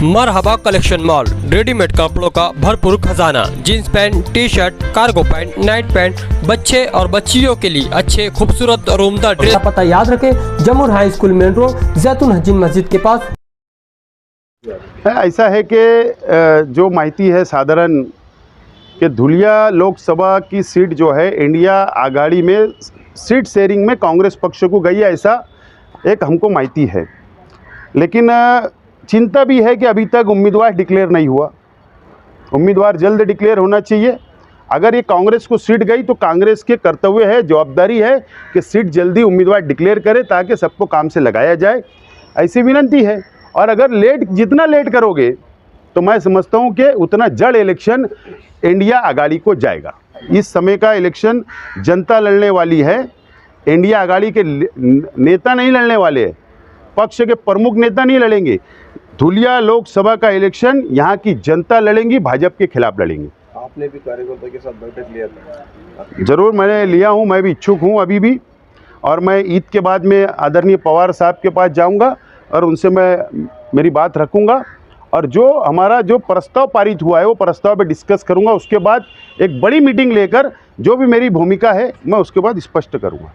मरहबा collection mall, readymade कपड़ों का भरपूर खजाना, jeans pant, T shirt, cargo pant, night pant, बच्चे और बच्चियों के लिए अच्छे खूबसूरत और उम्दा ड्रेस। पता याद रखें, जमुर हाई स्कूल मेन रोड, जैतून हजीन मस्जिद के पास। ऐसा है कि जो माहिती है साधारण कि धुलिया लोकसभा की सीट जो है इंडिया आघाड़ी में सीट शेयरिंग में कांग्रेस पक्ष को गई है, ऐसा एक हमको माहिती है। लेकिन चिंता भी है कि अभी तक उम्मीदवार डिक्लेयर नहीं हुआ। उम्मीदवार जल्द डिक्लेयर होना चाहिए। अगर ये कांग्रेस को सीट गई तो कांग्रेस के कर्तव्य है, जवाबदारी है कि सीट जल्दी उम्मीदवार डिक्लेयर करे ताकि सबको काम से लगाया जाए, ऐसी विनंती है। और अगर जितना लेट करोगे तो मैं समझता हूँ कि उतना जड़ इलेक्शन इंडिया आघाड़ी को जाएगा। इस समय का इलेक्शन जनता लड़ने वाली है, इंडिया आघाड़ी के नेता नहीं लड़ने वाले हैं, पक्ष के प्रमुख नेता नहीं लड़ेंगे। धुलिया लोकसभा का इलेक्शन यहाँ की जनता लड़ेंगी, भाजपा के खिलाफ लड़ेंगे। आपने भी कार्यकर्ता के साथ बैठक लिया था? ज़रूर मैंने लिया हूँ, मैं भी इच्छुक हूँ अभी भी। और मैं ईद के बाद में आदरणीय पवार साहब के पास जाऊँगा और उनसे मैं मेरी बात रखूँगा और हमारा जो प्रस्ताव पारित हुआ है वो प्रस्ताव पे डिस्कस करूँगा। उसके बाद एक बड़ी मीटिंग लेकर जो भी मेरी भूमिका है मैं उसके बाद स्पष्ट करूँगा।